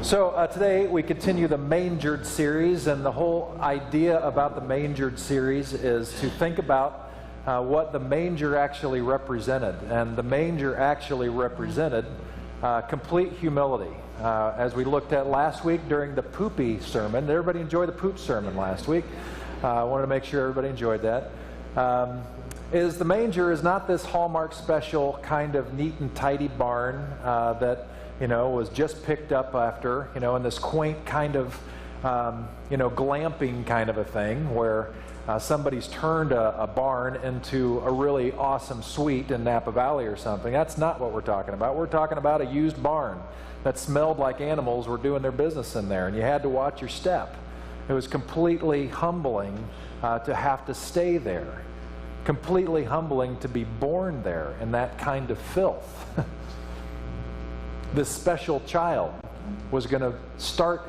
So today we continue the Mangered series, and the whole idea about the Mangered series is to think about what the manger actually represented. And the manger actually represented complete humility. As we looked at last week during the poopy sermon. Did everybody enjoy the poop sermon last week? I wanted to make sure everybody enjoyed that. The manger is not this Hallmark special kind of neat and tidy barn that was just picked up after, in this quaint kind of, glamping kind of a thing where somebody's turned a barn into a really awesome suite in Napa Valley or something. That's not what we're talking about. We're talking about a used barn that smelled like animals were doing their business in there, and you had to watch your step. It was completely humbling to have to stay there. Completely humbling to be born there in that kind of filth. This special child was going to start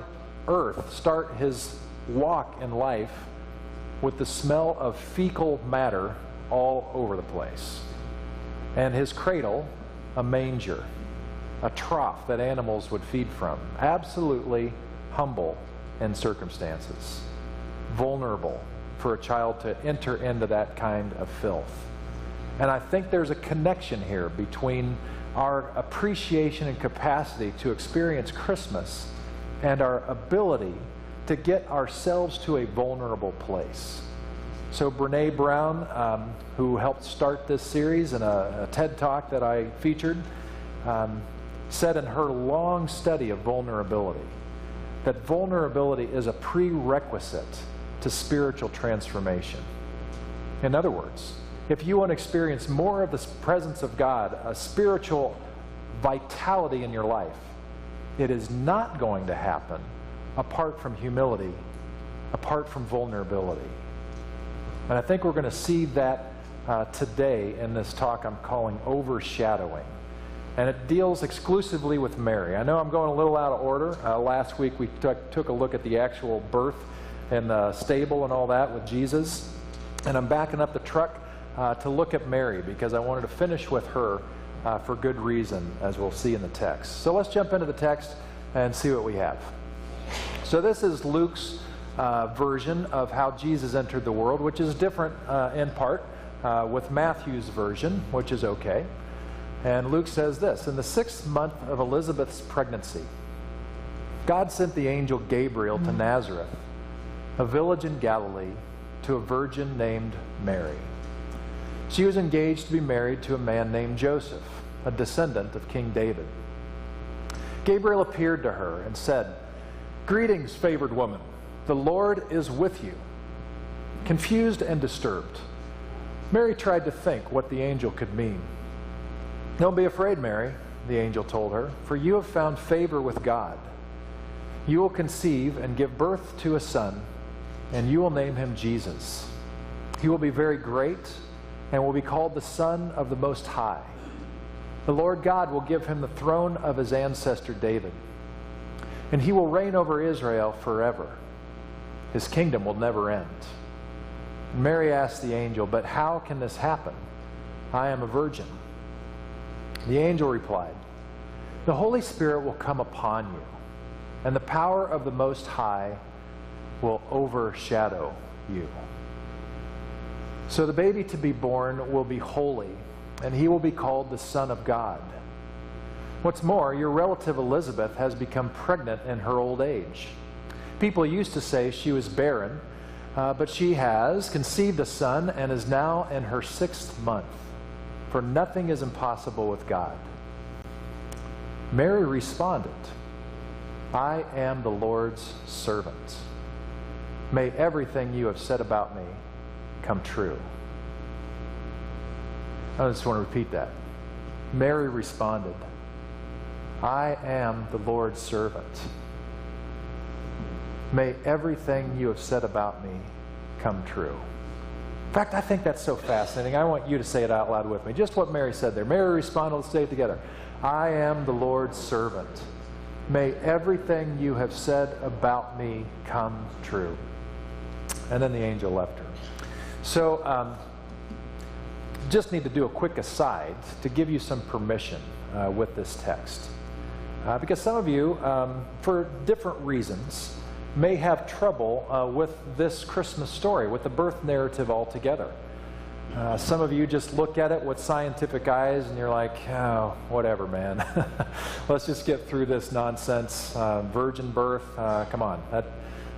his walk in life with the smell of fecal matter all over the place. And his cradle, a manger, a trough that animals would feed from. Absolutely humble in circumstances. Vulnerable for a child to enter into that kind of filth. And I think there's a connection here between our appreciation and capacity to experience Christmas and our ability to get ourselves to a vulnerable place. So Brene Brown, who helped start this series in a TED Talk that I featured, said in her long study of vulnerability that vulnerability is a prerequisite to spiritual transformation. In other words, if you want to experience more of the presence of God, a spiritual vitality in your life, it is not going to happen apart from humility, apart from vulnerability. And I think we're going to see that today in this talk I'm calling Overshadowing. And it deals exclusively with Mary. I know I'm going a little out of order. Last week we took a look at the actual birth and the stable and all that with Jesus. And I'm backing up the truck to look at Mary because I wanted to finish with her for good reason, as we'll see in the text. So let's jump into the text and see what we have. So this is Luke's version of how Jesus entered the world, which is different in part with Matthew's version, which is okay. And Luke says this: in the 6th month of Elizabeth's pregnancy, God sent the angel Gabriel to Nazareth, a village in Galilee, to a virgin named Mary. She was engaged to be married to a man named Joseph, a descendant of King David. Gabriel appeared to her and said, "Greetings, favored woman. The Lord is with you." Confused and disturbed, Mary tried to think what the angel could mean. "Don't be afraid, Mary," the angel told her, "for you have found favor with God. You will conceive and give birth to a son, and you will name him Jesus. He will be very great and will be called the Son of the Most High. The Lord God will give him the throne of his ancestor David, and he will reign over Israel forever. His kingdom will never end." Mary asked the angel, "But how can this happen? I am a virgin." The angel replied, "The Holy Spirit will come upon you, and the power of the Most High will overshadow you. So the baby to be born will be holy, and he will be called the Son of God. What's more, your relative Elizabeth has become pregnant in her old age. People used to say she was barren, but she has conceived a son and is now in her 6th month, for nothing is impossible with God." Mary responded, "I am the Lord's servant. May everything you have said about me come true." I just want to repeat that. Mary responded, "I am the Lord's servant. May everything you have said about me come true." In fact, I think that's so fascinating. I want you to say it out loud with me. Just what Mary said there. Mary responded, let's say it together. "I am the Lord's servant. May everything you have said about me come true." And then the angel left her. So, just need to do a quick aside to give you some permission with this text. Because some of you, for different reasons, may have trouble with this Christmas story, with the birth narrative altogether. Some of you just look at it with scientific eyes and you're like, oh, whatever, man. Let's just get through this nonsense. Virgin birth, come on.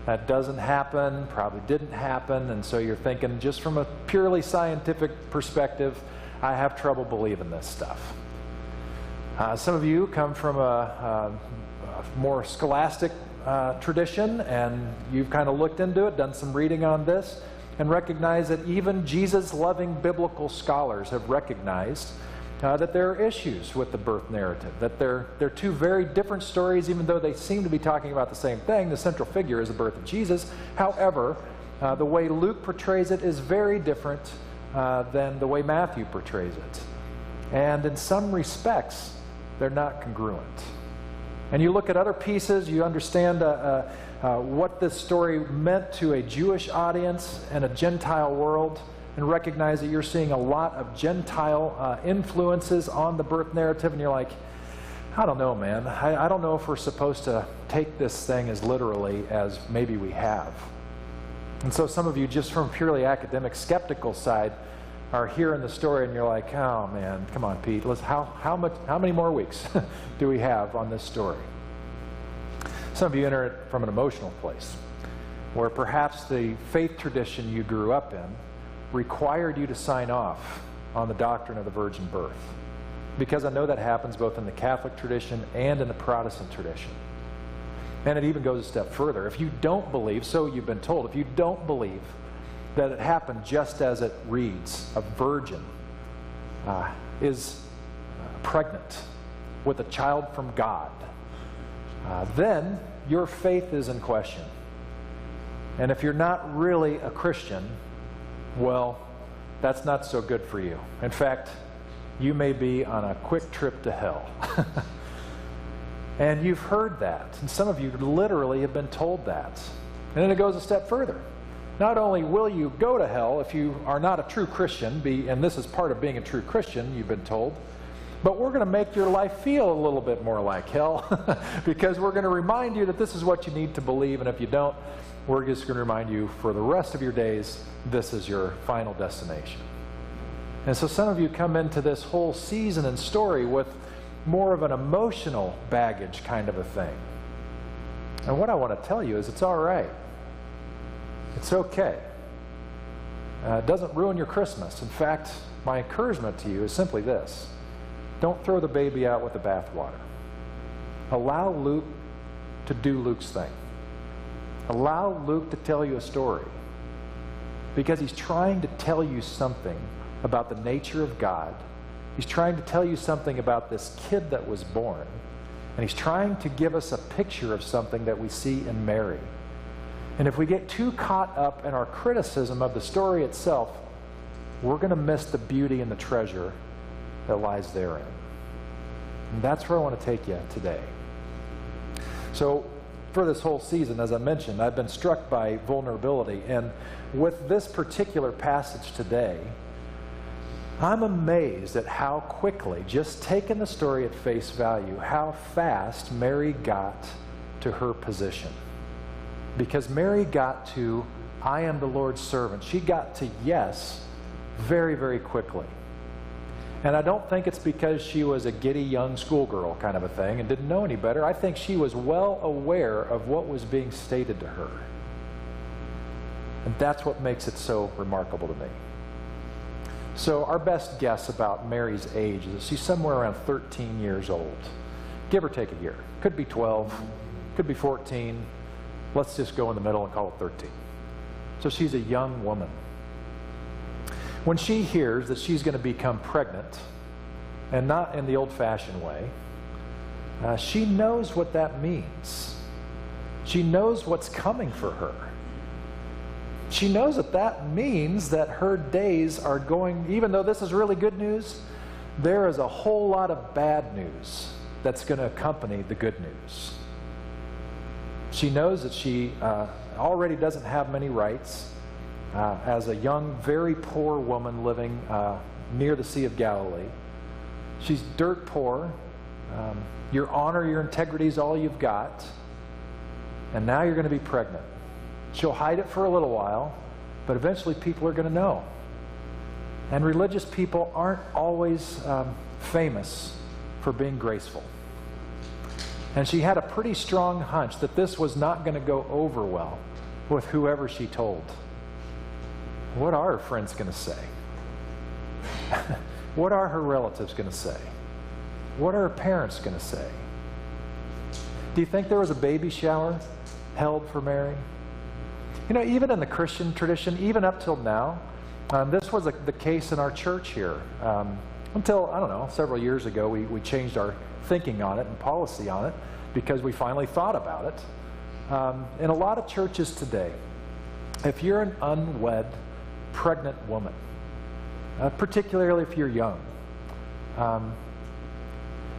That doesn't happen, probably didn't happen, and so you're thinking just from a purely scientific perspective, I have trouble believing this stuff. Some of you come from a more scholastic tradition, and you've kind of looked into it, done some reading on this, and recognize that even Jesus-loving biblical scholars have recognized that there are issues with the birth narrative, that they're two very different stories, even though they seem to be talking about the same thing. The central figure is the birth of Jesus. However, the way Luke portrays it is very different than the way Matthew portrays it. And in some respects, they're not congruent. And you look at other pieces, you understand what this story meant to a Jewish audience and a Gentile world, and recognize that you're seeing a lot of Gentile influences on the birth narrative, and you're like, I don't know, man. I don't know if we're supposed to take this thing as literally as maybe we have. And so some of you, just from a purely academic, skeptical side, are hearing the story, and you're like, oh, man, come on, Pete. How many more weeks do we have on this story? Some of you enter it from an emotional place, where perhaps the faith tradition you grew up in required you to sign off on the doctrine of the virgin birth. Because I know that happens both in the Catholic tradition and in the Protestant tradition. And it even goes a step further. If you don't believe, so you've been told, if you don't believe that it happened just as it reads, a virgin is pregnant with a child from God, then your faith is in question. And if you're not really a Christian, well, that's not so good for you. In fact, you may be on a quick trip to hell. And you've heard that. And some of you literally have been told that. And then it goes a step further. Not only will you go to hell if you are not a true Christian, and this is part of being a true Christian, you've been told, but we're going to make your life feel a little bit more like hell because we're going to remind you that this is what you need to believe, and if you don't, we're just going to remind you for the rest of your days, this is your final destination. And so some of you come into this whole season and story with more of an emotional baggage kind of a thing. And what I want to tell you is it's all right. It's okay. It doesn't ruin your Christmas. In fact, my encouragement to you is simply this. Don't throw the baby out with the bathwater. Allow Luke to do Luke's thing. Allow Luke to tell you a story. Because he's trying to tell you something about the nature of God. He's trying to tell you something about this kid that was born. And he's trying to give us a picture of something that we see in Mary. And if we get too caught up in our criticism of the story itself, we're going to miss the beauty and the treasure that lies therein. And that's where I want to take you today. So for this whole season, as I mentioned, I've been struck by vulnerability. And with this particular passage today, I'm amazed at how quickly, just taking the story at face value, how fast Mary got to her position. Because Mary got to, I am the Lord's servant. She got to yes very, very quickly. And I don't think it's because she was a giddy young schoolgirl kind of a thing and didn't know any better. I think she was well aware of what was being stated to her. And that's what makes it so remarkable to me. So our best guess about Mary's age is that she's somewhere around 13 years old. Give or take a year. Could be 12, could be 14. Let's just go in the middle and call it 13. So she's a young woman. When she hears that she's going to become pregnant, and not in the old-fashioned way, she knows what that means. She knows what's coming for her. She knows that that means that her days are going, even though this is really good news, there is a whole lot of bad news that's going to accompany the good news. She knows that she already doesn't have many rights as a young, very poor woman living near the Sea of Galilee. She's dirt poor. Your honor, your integrity is all you've got. And now you're going to be pregnant. She'll hide it for a little while, but eventually people are going to know. And religious people aren't always famous for being graceful. And she had a pretty strong hunch that this was not going to go over well with whoever she told. What are her friends going to say? What are her relatives going to say? What are her parents going to say? Do you think there was a baby shower held for Mary? You know, even in the Christian tradition, even up till now, this was the case in our church here. Until, I don't know, several years ago, we changed our thinking on it and policy on it because we finally thought about it. In a lot of churches today, if you're an unwed, pregnant woman, particularly if you're young,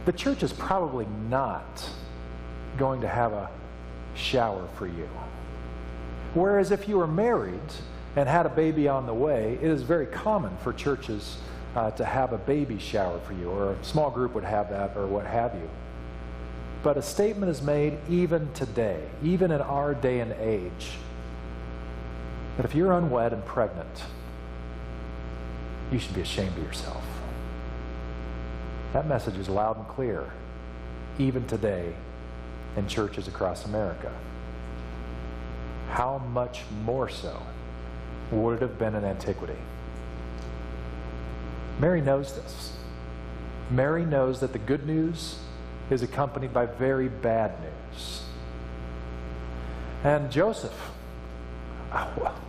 the church is probably not going to have a shower for you. Whereas if you were married and had a baby on the way, it is very common for churches to have a baby shower for you, or a small group would have that, or what have you. But a statement is made even today, even in our day and age, that if you're unwed and pregnant, you should be ashamed of yourself. That message is loud and clear, even today in churches across America. How much more so would it have been in antiquity? Mary knows this. Mary knows that the good news is accompanied by very bad news. And Joseph,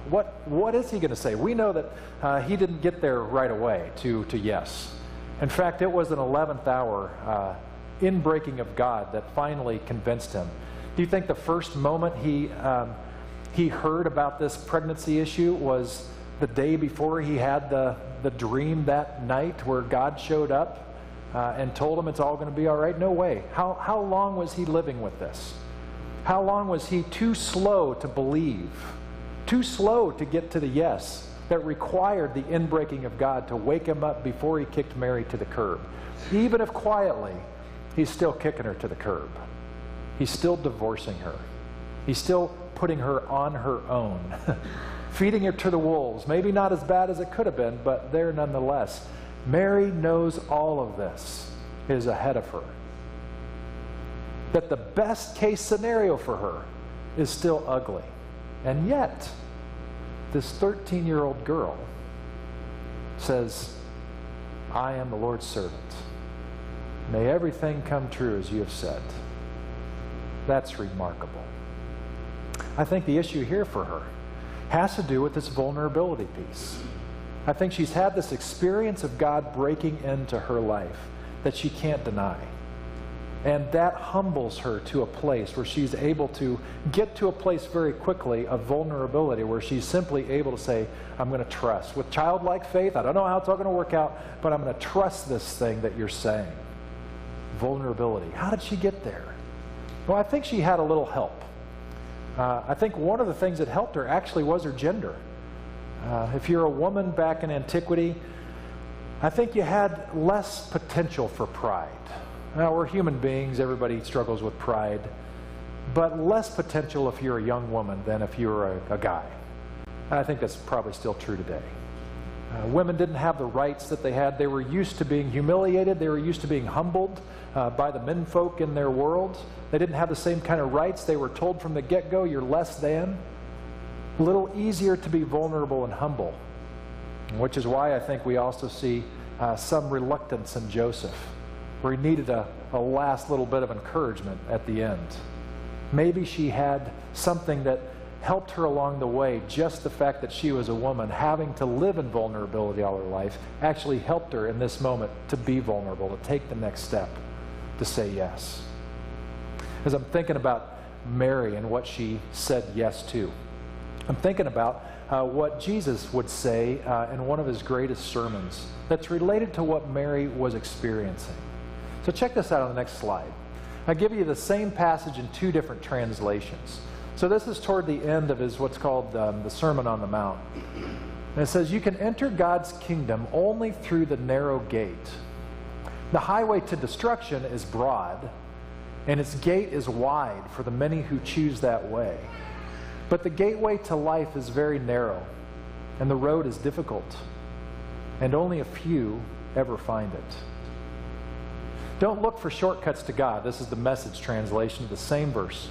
what is he going to say? We know that he didn't get there right away to yes. In fact, it was an 11th hour inbreaking of God that finally convinced him. Do you think the first moment he heard about this pregnancy issue was the day before he had the dream that night where God showed up and told him it's all going to be all right? No way. How long was he living with this? How long was he too slow to believe, too slow to get to the yes that required the inbreaking of God to wake him up before he kicked Mary to the curb? Even if quietly, he's still kicking her to the curb. He's still divorcing her. He's still putting her on her own, feeding her to the wolves. Maybe not as bad as it could have been, but there nonetheless. Mary knows all of this is ahead of her. That the best case scenario for her is still ugly. And yet, this 13-year-old girl says, I am the Lord's servant. May everything come true as you have said. That's remarkable. I think the issue here for her has to do with this vulnerability piece. I think she's had this experience of God breaking into her life that she can't deny. And that humbles her to a place where she's able to get to a place very quickly of vulnerability where she's simply able to say, I'm going to trust. With childlike faith, I don't know how it's all going to work out, but I'm going to trust this thing that you're saying. Vulnerability. How did she get there? Well, I think she had a little help. I think one of the things that helped her actually was her gender. If you're a woman back in antiquity, I think you had less potential for pride. Now, we're human beings, everybody struggles with pride, but less potential if you're a young woman than if you're a guy. And I think that's probably still true today. Women didn't have the rights that they had. They were used to being humiliated. They were used to being humbled by the menfolk in their world. They didn't have the same kind of rights. They were told from the get-go, you're less than. A little easier to be vulnerable and humble, which is why I think we also see some reluctance in Joseph, where he needed a last little bit of encouragement at the end. Maybe she had something that helped her along the way. Just the fact that she was a woman, having to live in vulnerability all her life, actually helped her in this moment to be vulnerable, to take the next step, to say yes. As I'm thinking about Mary and what she said yes to, I'm thinking about what Jesus would say in one of his greatest sermons that's related to what Mary was experiencing. So check this out on the next slide. I give you the same passage in two different translations. So this is toward the end of his what's called the Sermon on the Mount. And it says, you can enter God's kingdom only through the narrow gate. The highway to destruction is broad, and its gate is wide for the many who choose that way. But the gateway to life is very narrow, and the road is difficult, and only a few ever find it. Don't look for shortcuts to God. This is the Message translation of the same verse.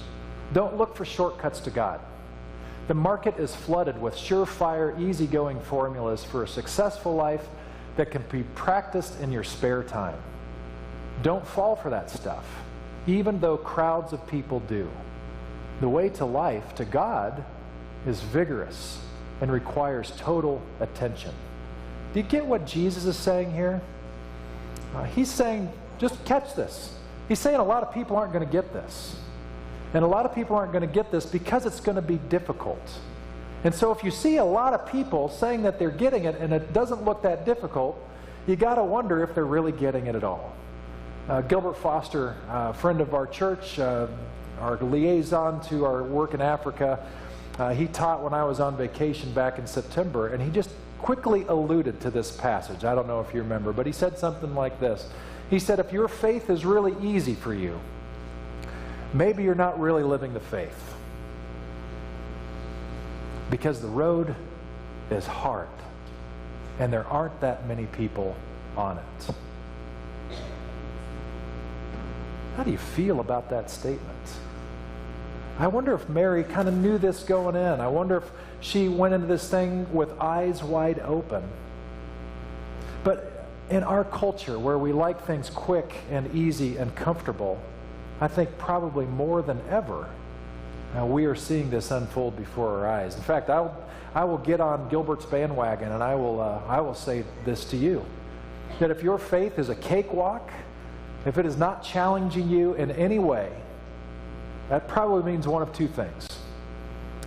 Don't look for shortcuts to God. The market is flooded with surefire, easygoing formulas for a successful life that can be practiced in your spare time. Don't fall for that stuff, even though crowds of people do. The way to life, to God, is vigorous and requires total attention. Do you get what Jesus is saying here? He's saying, just catch this. He's saying a lot of people aren't going to get this. And a lot of people aren't going to get this because it's going to be difficult. And so if you see a lot of people saying that they're getting it and it doesn't look that difficult, you got to wonder if they're really getting it at all. Gilbert Foster, a friend of our church, our liaison to our work in Africa, he taught when I was on vacation back in September, and he just quickly alluded to this passage. I don't know if you remember, but he said something like this. He said, if your faith is really easy for you, maybe you're not really living the faith. Because the road is hard, and there aren't that many people on it. How do you feel about that statement? I wonder if Mary kind of knew this going in. I wonder if she went into this thing with eyes wide open. But in our culture, where we like things quick and easy and comfortable, I think probably more than ever, we are seeing this unfold before our eyes. In fact, I will get on Gilbert's bandwagon, and I will say this to you, that if your faith is a cakewalk, if it is not challenging you in any way, that probably means one of two things.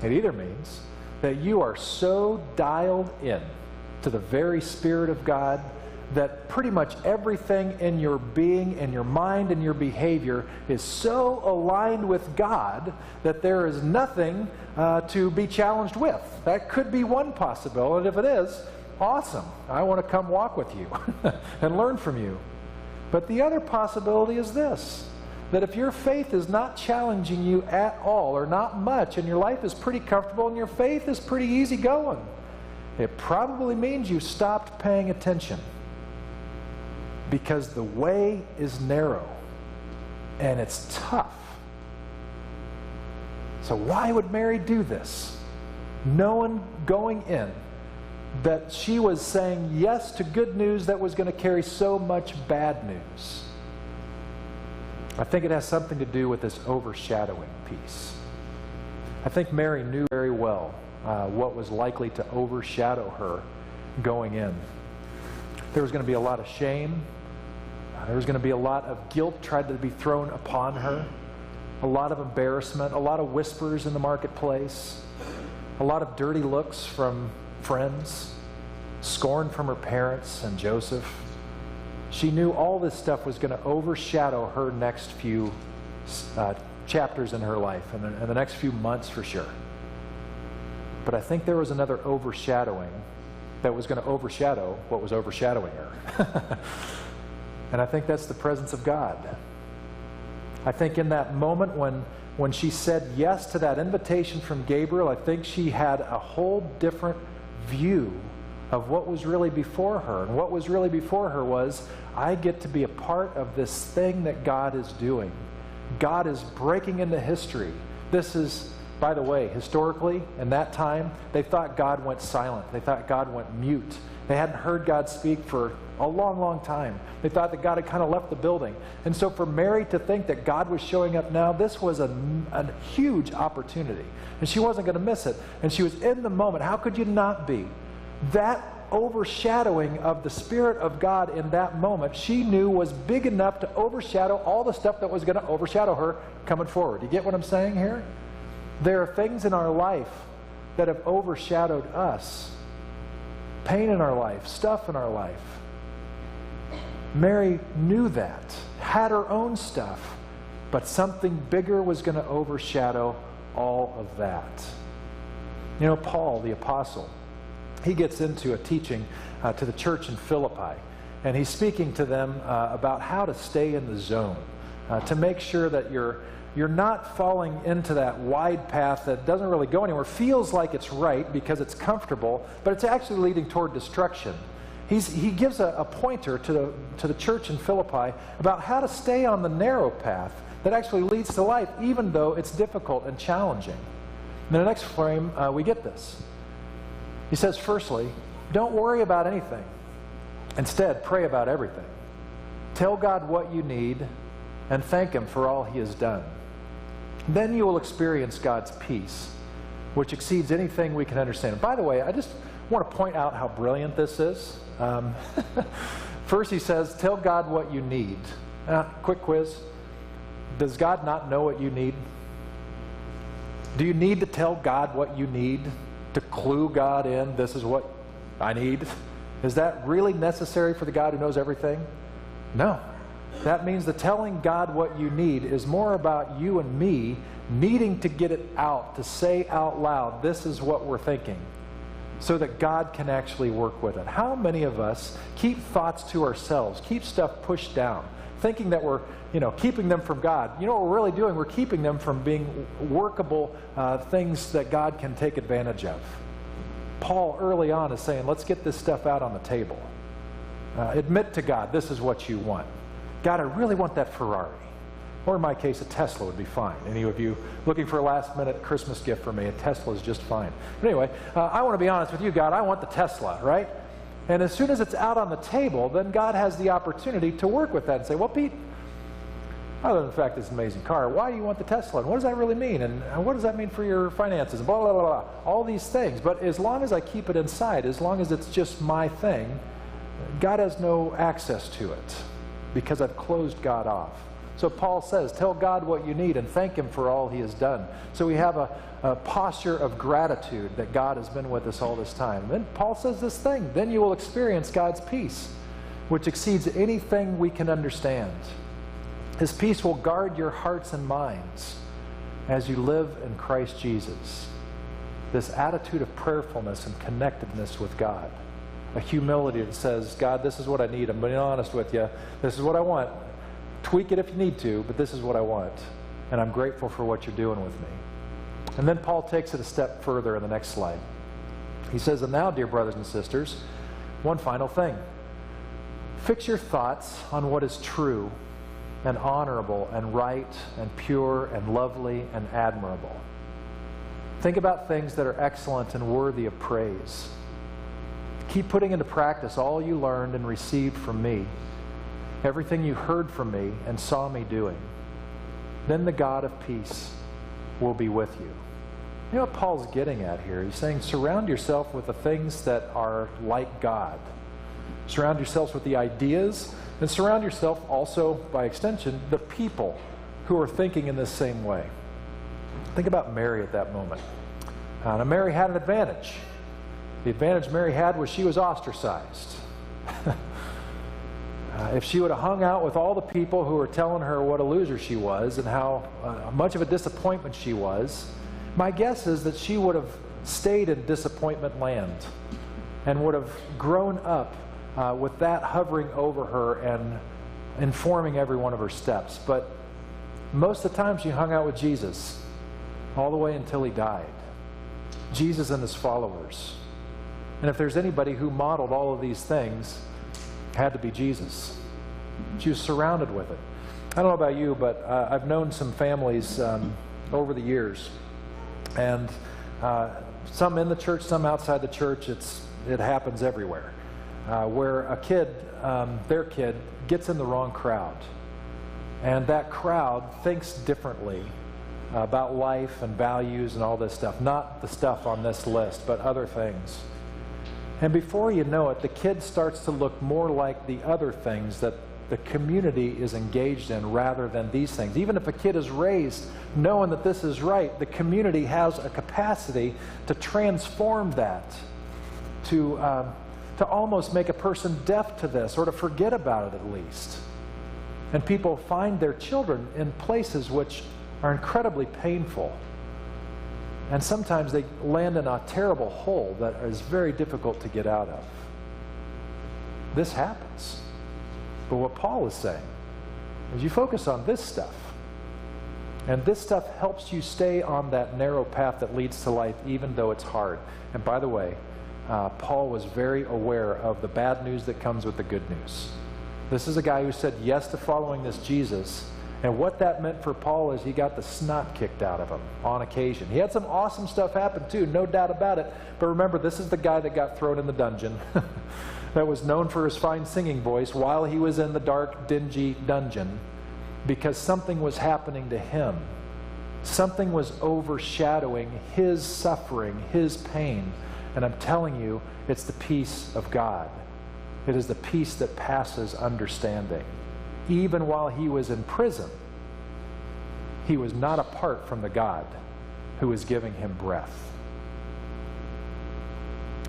It either means that you are so dialed in to the very Spirit of God that pretty much everything in your being, in your mind, and your behavior is so aligned with God that there is nothing to be challenged with. That could be one possibility. And if it is, awesome. I want to come walk with you and learn from you. But the other possibility is this, that if your faith is not challenging you at all, or not much, and your life is pretty comfortable, and your faith is pretty easy going, it probably means you stopped paying attention. Because the way is narrow, and it's tough. So why would Mary do this? Knowing going in that she was saying yes to good news that was going to carry so much bad news. I think it has something to do with this overshadowing piece. I think Mary knew very well what was likely to overshadow her going in. There was going to be a lot of shame. There was going to be a lot of guilt tried to be thrown upon her. A lot of embarrassment, a lot of whispers in the marketplace, a lot of dirty looks from friends, scorn from her parents and Joseph. She knew all this stuff was going to overshadow her next few chapters in her life, and the next few months for sure. But I think there was another overshadowing that was going to overshadow what was overshadowing her. And I think that's the presence of God. I think in that moment when she said yes to that invitation from Gabriel, I think she had a whole different view of what was really before her. And what was really before her was, I get to be a part of this thing that God is doing. God is breaking into history. This is, by the way, historically, in that time, they thought God went silent. They thought God went mute. They hadn't heard God speak for a long, long time. They thought that God had kind of left the building. And so for Mary to think that God was showing up now, this was a huge opportunity. And she wasn't going to miss it. And she was in the moment. How could you not be? That overshadowing of the Spirit of God in that moment, she knew was big enough to overshadow all the stuff that was going to overshadow her coming forward. You get what I'm saying here? There are things in our life that have overshadowed us. Pain in our life, stuff in our life. Mary knew that, had her own stuff, but something bigger was going to overshadow all of that. You know, Paul, the apostle, he gets into a teaching to the church in Philippi. and he's speaking to them about how to stay in the zone, to make sure that you're not falling into that wide path that doesn't really go anywhere, feels like it's right because it's comfortable, but it's actually leading toward destruction. He gives a pointer to the church in Philippi about how to stay on the narrow path that actually leads to life, even though it's difficult and challenging. In the next frame, we get this. He says, firstly, don't worry about anything. Instead, pray about everything. Tell God what you need and thank Him for all He has done. Then you will experience God's peace, which exceeds anything we can understand. And by the way, I just want to point out how brilliant this is. First he says, tell God what you need. Quick quiz. Does God not know what you need? Do you need to tell God what you need? To clue God in, this is what I need? Is that really necessary for the God who knows everything? No. That means that telling God what you need is more about you and me needing to get it out, to say out loud, this is what we're thinking, so that God can actually work with it. How many of us keep thoughts to ourselves, keep stuff pushed down, thinking that we're, keeping them from God? You know what we're really doing? We're keeping them from being workable things that God can take advantage of. Paul early on is saying, let's get this stuff out on the table. Admit to God, this is what you want. God, I really want that Ferrari. Or in my case, a Tesla would be fine. Any of you looking for a last-minute Christmas gift for me, a Tesla is just fine. But anyway, I want to be honest with you, God, I want the Tesla, right? And as soon as it's out on the table, then God has the opportunity to work with that and say, well, Pete, other than the fact it's an amazing car, why do you want the Tesla? And what does that really mean? And what does that mean for your finances? And blah, blah, blah, blah. All these things. But as long as I keep it inside, as long as it's just my thing, God has no access to it because I've closed God off. So Paul says, tell God what you need and thank Him for all He has done. So we have a posture of gratitude that God has been with us all this time. Then Paul says this thing, then you will experience God's peace, which exceeds anything we can understand. His peace will guard your hearts and minds as you live in Christ Jesus. This attitude of prayerfulness and connectedness with God. A humility that says, God, this is what I need. I'm being honest with you. This is what I want. Tweak it if you need to, but this is what I want. And I'm grateful for what you're doing with me. And then Paul takes it a step further in the next slide. He says, and now, dear brothers and sisters, one final thing. Fix your thoughts on what is true and honorable and right and pure and lovely and admirable. Think about things that are excellent and worthy of praise. Keep putting into practice all you learned and received from me, everything you heard from me and saw me doing. Then the God of peace will be with you. You know what Paul's getting at here? He's saying surround yourself with the things that are like God. Surround yourselves with the ideas, and surround yourself also, by extension, the people who are thinking in this same way. Think about Mary at that moment. Now Mary had an advantage. The advantage Mary had was she was ostracized. If she would have hung out with all the people who were telling her what a loser she was and how much of a disappointment she was, my guess is that she would have stayed in disappointment land and would have grown up with that hovering over her and informing every one of her steps. But most of the time she hung out with Jesus all the way until He died. Jesus and His followers. And if there's anybody who modeled all of these things, it had to be Jesus. She was surrounded with it. I don't know about you, but I've known some families over the years, and some in the church, some outside the church. It happens everywhere, where a kid, their kid, gets in the wrong crowd, and that crowd thinks differently about life and values and all this stuff. Not the stuff on this list, but other things. And before you know it, the kid starts to look more like the other things that the community is engaged in rather than these things. Even if a kid is raised knowing that this is right, the community has a capacity to transform that, to almost make a person deaf to this or to forget about it at least. And people find their children in places which are incredibly painful. And sometimes they land in a terrible hole that is very difficult to get out of. This happens. But what Paul is saying is you focus on this stuff. And this stuff helps you stay on that narrow path that leads to life, even though it's hard. And by the way, Paul was very aware of the bad news that comes with the good news. This is a guy who said yes to following this Jesus. And what that meant for Paul is he got the snot kicked out of him on occasion. He had some awesome stuff happen too, no doubt about it. But remember, this is the guy that got thrown in the dungeon, that was known for his fine singing voice while he was in the dark, dingy dungeon, because something was happening to him. Something was overshadowing his suffering, his pain. And I'm telling you, it's the peace of God. It is the peace that passes understanding. Even while he was in prison, he was not apart from the God who was giving him breath.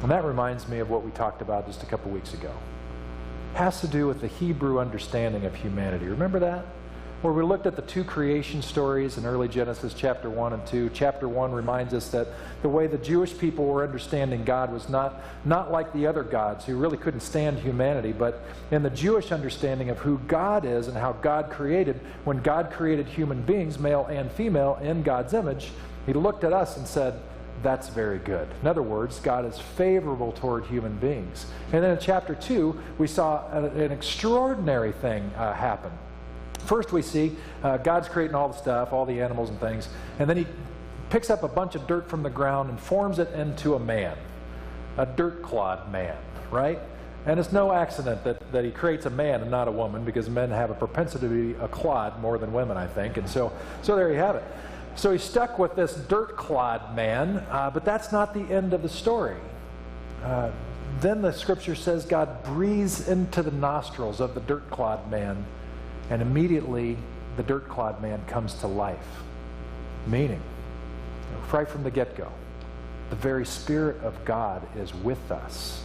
And that reminds me of what we talked about just a couple weeks ago. It has to do with the Hebrew understanding of humanity. Remember that? Where we looked at the two creation stories in early Genesis chapter 1 and 2. Chapter 1 reminds us that the way the Jewish people were understanding God was not like the other gods who really couldn't stand humanity, but in the Jewish understanding of who God is and how God created, when God created human beings, male and female, in God's image, he looked at us and said, that's very good. In other words, God is favorable toward human beings. And then in chapter 2, we saw an extraordinary thing happen. First we see God's creating all the stuff, all the animals and things, and then he picks up a bunch of dirt from the ground and forms it into a man, a dirt clod man, right? And it's no accident that he creates a man and not a woman, because men have a propensity to be a clod more than women, I think, and so there you have it. So he's stuck with this dirt clod man, but that's not the end of the story. Then the scripture says God breathes into the nostrils of the dirt clod man, and immediately the dirt clod man comes to life. Meaning, right from the get-go, the very Spirit of God is with us,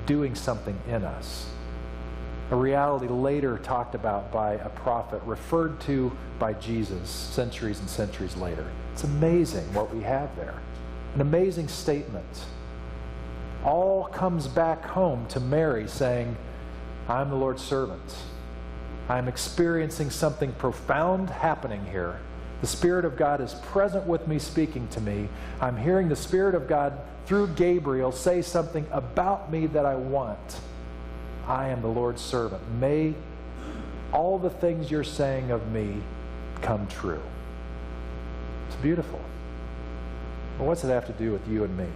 doing something in us. A reality later talked about by a prophet, referred to by Jesus centuries and centuries later. It's amazing what we have there. An amazing statement. All comes back home to Mary saying, I'm the Lord's servant. I'm experiencing something profound happening here. The Spirit of God is present with me, speaking to me. I'm hearing the Spirit of God through Gabriel say something about me that I want. I am the Lord's servant. May all the things you're saying of me come true. It's beautiful. Well, what's it have to do with you and me?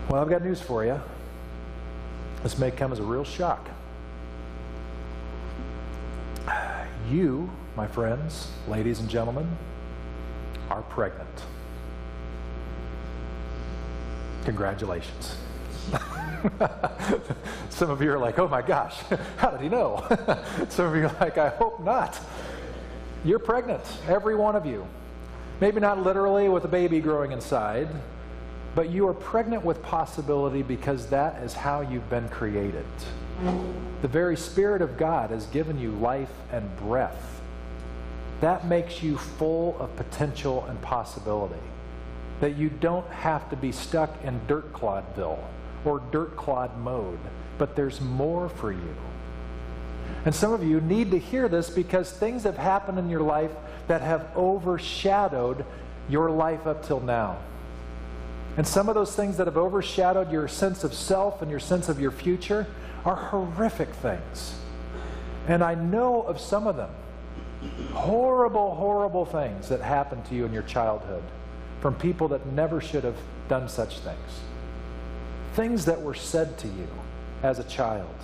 Well, I've got news for you. This may come as a real shock. You, my friends, ladies and gentlemen, are pregnant. Congratulations. Some of you are like, oh my gosh, how did he know? Some of you are like, I hope not. You're pregnant, every one of you. Maybe not literally with a baby growing inside, but you are pregnant with possibility, because that is how you've been created. The very Spirit of God has given you life and breath. That makes you full of potential and possibility. That you don't have to be stuck in dirt clodville or dirt clod mode, but there's more for you. And some of you need to hear this, because things have happened in your life that have overshadowed your life up till now. And some of those things that have overshadowed your sense of self and your sense of your future are horrific things. And I know of some of them. Horrible, horrible things that happened to you in your childhood from people that never should have done such things. Things that were said to you as a child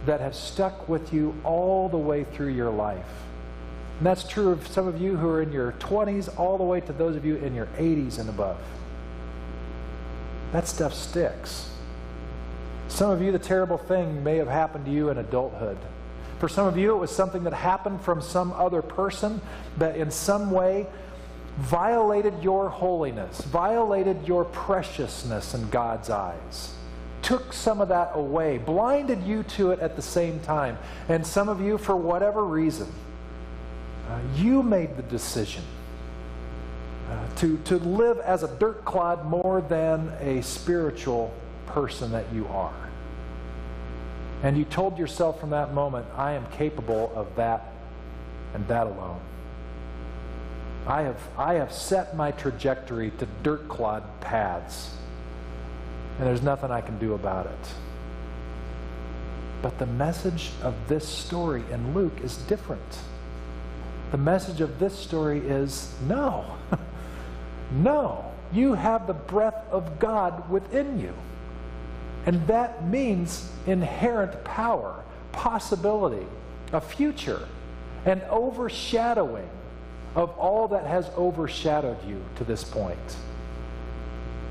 that have stuck with you all the way through your life. And that's true of some of you who are in your 20s all the way to those of you in your 80s and above. That stuff sticks. Some of you, the terrible thing may have happened to you in adulthood. For some of you, it was something that happened from some other person that in some way violated your holiness, violated your preciousness in God's eyes, took some of that away, blinded you to it at the same time. And some of you, for whatever reason, you made the decision to live as a dirt clod more than a spiritual person that you are. And you told yourself from that moment, I am capable of that and that alone. I have set my trajectory to dirt-clod paths, and there's nothing I can do about it. But the message of this story in Luke is different. The message of this story is no. No. You have the breath of God within you. And that means inherent power, possibility, a future, an overshadowing of all that has overshadowed you to this point.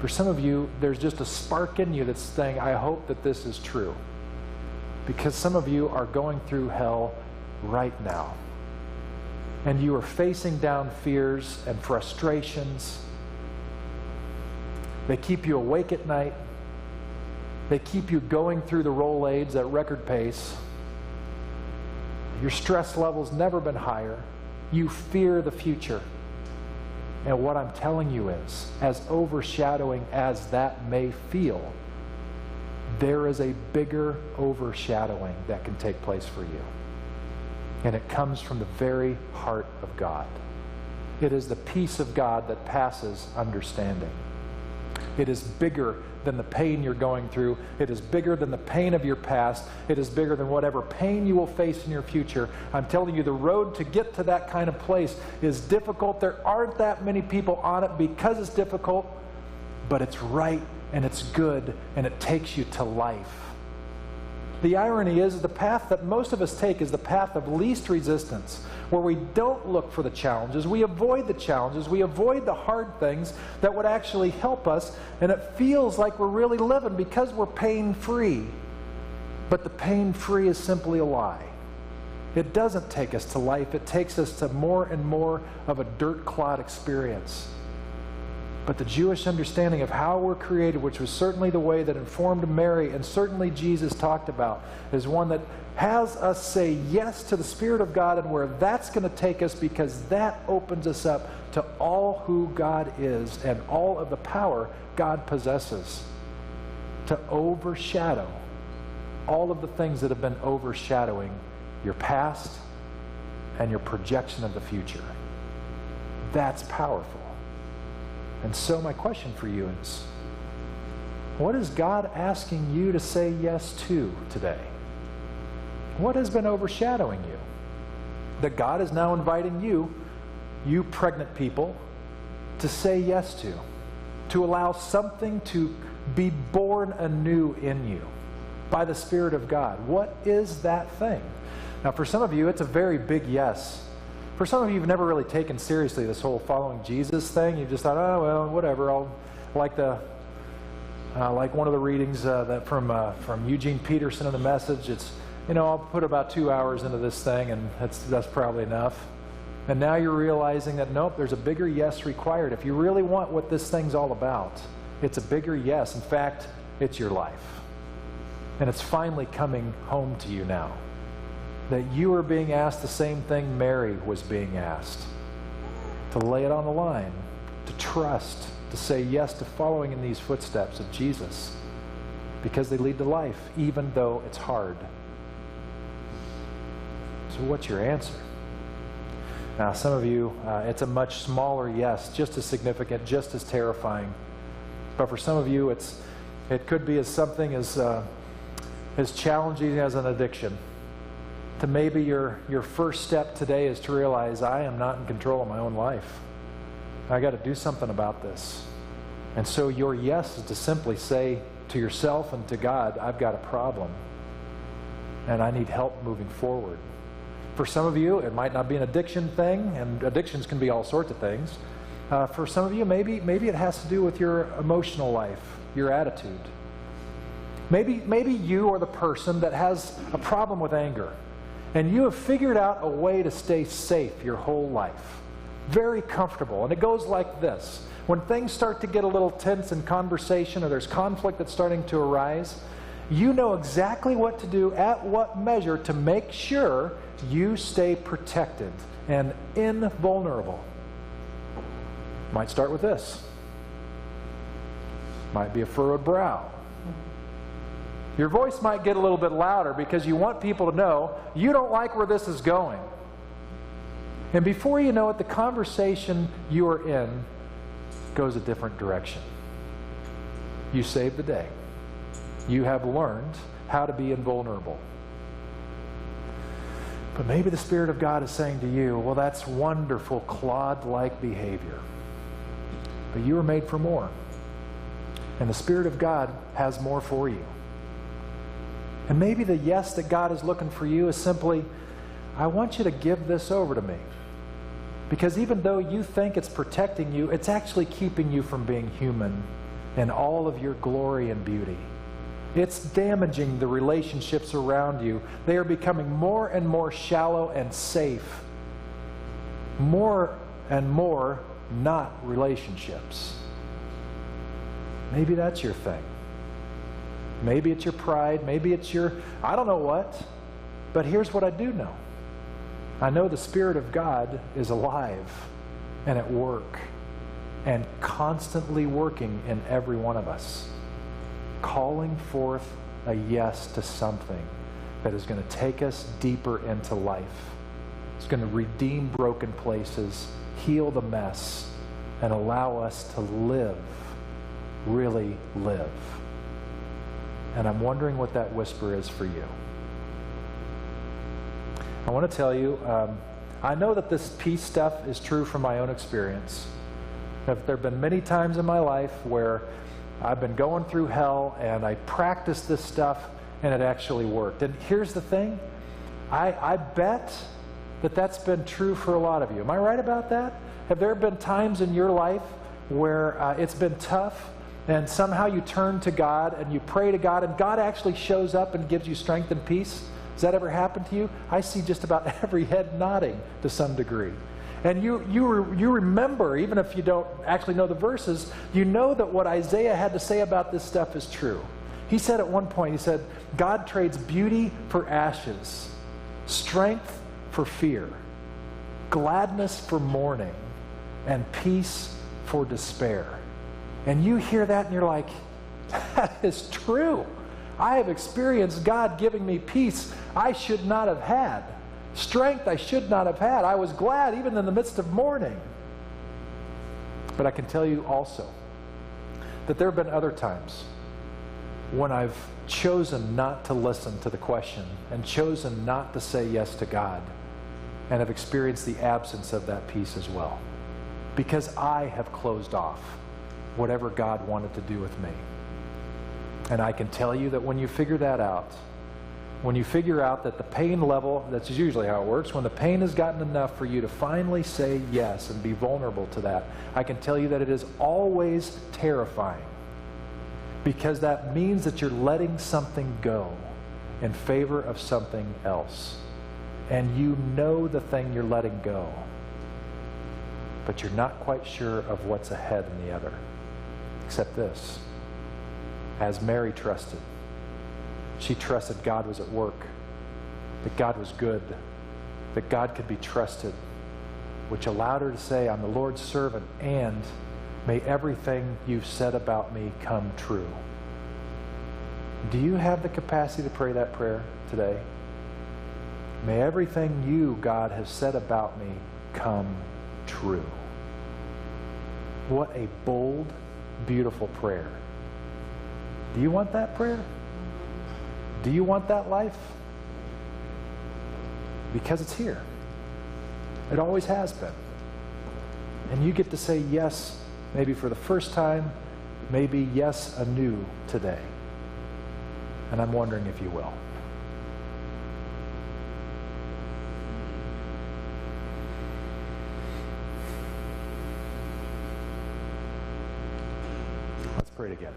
For some of you, there's just a spark in you that's saying, I hope that this is true. Because some of you are going through hell right now. And you are facing down fears and frustrations. They keep you awake at night. They keep you going through the roll aids at record pace. Your stress level's never been higher. You fear the future. And what I'm telling you is, as overshadowing as that may feel, there is a bigger overshadowing that can take place for you. And it comes from the very heart of God. It is the peace of God that passes understanding. It is bigger than the pain you're going through. It is bigger than the pain of your past. It is bigger than whatever pain you will face in your future. I'm telling you, the road to get to that kind of place is difficult. There aren't that many people on it because it's difficult, but it's right and it's good and it takes you to life. The irony is the path that most of us take is the path of least resistance, where we don't look for the challenges, we avoid the challenges, we avoid the hard things that would actually help us, and it feels like we're really living because we're pain-free. But the pain-free is simply a lie. It doesn't take us to life, it takes us to more and more of a dirt-clod experience. But the Jewish understanding of how we're created, which was certainly the way that informed Mary and certainly Jesus talked about, is one that has us say yes to the Spirit of God and where that's going to take us, because that opens us up to all who God is and all of the power God possesses to overshadow all of the things that have been overshadowing your past and your projection of the future. That's powerful. And so my question for you is, what is God asking you to say yes to today? What has been overshadowing you? That God is now inviting you pregnant people, to say yes to allow something to be born anew in you by the Spirit of God. What is that thing? Now, for some of you, it's a very big yes. For some of you, you've never really taken seriously this whole following Jesus thing. You just thought, oh, well, whatever. I'll like one of the readings that from Eugene Peterson in the Message. It's, I'll put about 2 hours into this thing, and that's probably enough. And now you're realizing that, nope, there's a bigger yes required. If you really want what this thing's all about, it's a bigger yes. In fact, it's your life. And it's finally coming home to you now. That you are being asked the same thing Mary was being asked. To lay it on the line, to trust, to say yes to following in these footsteps of Jesus. Because they lead to life, even though it's hard. So what's your answer? Now, some of you, it's a much smaller yes, just as significant, just as terrifying. But for some of you, it could be as something as challenging as an addiction. To maybe your first step today is to realize, I am not in control of my own life. I got to do something about this. And so your yes is to simply say to yourself and to God, I've got a problem. And I need help moving forward. For some of you, it might not be an addiction thing, and addictions can be all sorts of things. For some of you, maybe it has to do with your emotional life, your attitude. Maybe you are the person that has a problem with anger. And you have figured out a way to stay safe your whole life. Very comfortable. And it goes like this. When things start to get a little tense in conversation, or there's conflict that's starting to arise, you know exactly what to do, at what measure, to make sure you stay protected and invulnerable. Might start with this. Might be a furrowed brow. Your voice might get a little bit louder because you want people to know you don't like where this is going. And before you know it, the conversation you are in goes a different direction. You saved the day. You have learned how to be invulnerable. But maybe the Spirit of God is saying to you, well, that's wonderful, Claude-like behavior. But you were made for more. And the Spirit of God has more for you. And maybe the yes that God is looking for you is simply, I want you to give this over to me. Because even though you think it's protecting you, it's actually keeping you from being human in all of your glory and beauty. It's damaging the relationships around you. They are becoming more and more shallow and safe. More and more not relationships. Maybe that's your thing. Maybe it's your pride. Maybe it's your, I don't know what. But here's what I do know. I know the Spirit of God is alive and at work and constantly working in every one of us, calling forth a yes to something that is going to take us deeper into life. It's going to redeem broken places, heal the mess, and allow us to live, really live. And I'm wondering what that whisper is for you. I want to tell you, I know that this peace stuff is true from my own experience. There have been many times in my life where I've been going through hell and I practiced this stuff and it actually worked. And here's the thing, I bet that that's been true for a lot of you. Am I right about that? Have there been times in your life where it's been tough and somehow you turn to God and you pray to God and God actually shows up and gives you strength and peace? Has that ever happened to you? I see just about every head nodding to some degree. And you remember, even if you don't actually know the verses, you know that what Isaiah had to say about this stuff is true. He said at one point, he said, God trades beauty for ashes, strength for fear, gladness for mourning, and peace for despair. And you hear that and you're like, that is true. I have experienced God giving me peace I should not have had. Strength I should not have had. I was glad even in the midst of mourning. But I can tell you also that there have been other times when I've chosen not to listen to the question and chosen not to say yes to God and have experienced the absence of that peace as well. Because I have closed off whatever God wanted to do with me. And I can tell you that when you figure that out, when you figure out that the pain level, that's usually how it works, when the pain has gotten enough for you to finally say yes and be vulnerable to that, I can tell you that it is always terrifying. Because that means that you're letting something go in favor of something else. And you know the thing you're letting go, but you're not quite sure of what's ahead in the other. Except this. As Mary trusted. She trusted God was at work, that God was good, that God could be trusted, which allowed her to say, I'm the Lord's servant, and may everything you've said about me come true. Do you have the capacity to pray that prayer today? May everything you, God, have said about me come true. What a bold, beautiful prayer. Do you want that prayer? Do you want that life? Because it's here. It always has been. And you get to say yes, maybe for the first time, maybe yes anew today. And I'm wondering if you will. Let's pray together.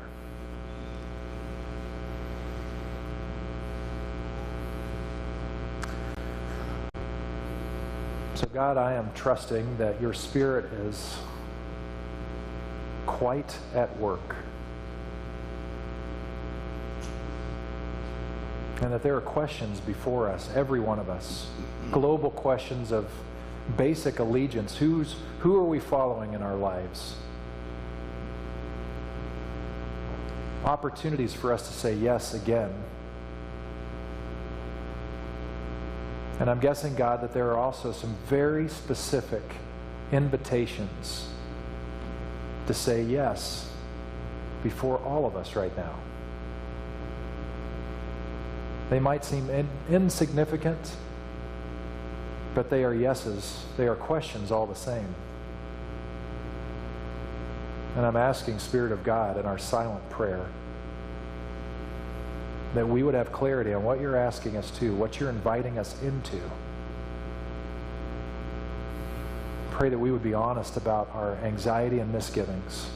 So God, I am trusting that your Spirit is quite at work. And that there are questions before us, every one of us, global questions of basic allegiance. Who are we following in our lives? opportunities for us to say yes again. And I'm guessing, God, that there are also some very specific invitations to say yes before all of us right now. They might seem insignificant, but they are yeses. They are questions all the same. And I'm asking, Spirit of God, in our silent prayer, that we would have clarity on what you're asking us to, what you're inviting us into. Pray that we would be honest about our anxiety and misgivings.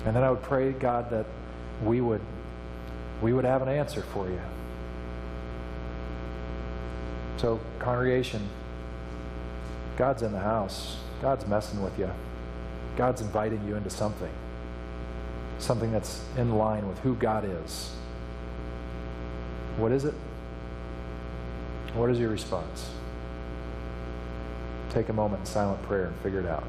And then I would pray, God, that we would have an answer for you. So, congregation, God's in the house. God's messing with you. God's inviting you into something that's in line with who God is. What is it? What is your response? Take a moment in silent prayer and figure it out.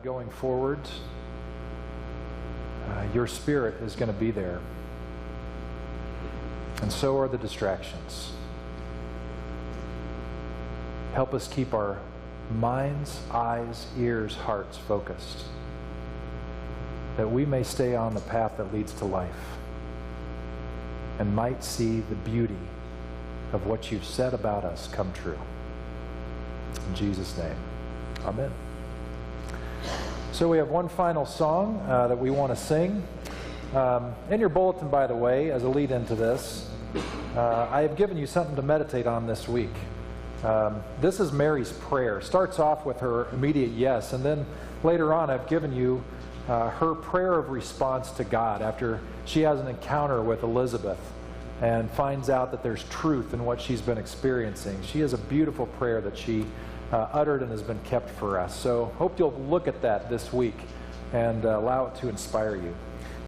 Going forward, your Spirit is going to be there, and so are the distractions. Help us keep our minds, eyes, ears, hearts focused, that we may stay on the path that leads to life and might see the beauty of what you've said about us come true. In Jesus' name, amen. So we have one final song that we want to sing. In your bulletin, by the way, as a lead into this, I have given you something to meditate on this week. This is Mary's prayer. Starts off with her immediate yes, and then later on I've given you her prayer of response to God after she has an encounter with Elizabeth and finds out that there's truth in what she's been experiencing. She has a beautiful prayer that she uttered and has been kept for us. So hope you'll look at that this week and allow it to inspire you.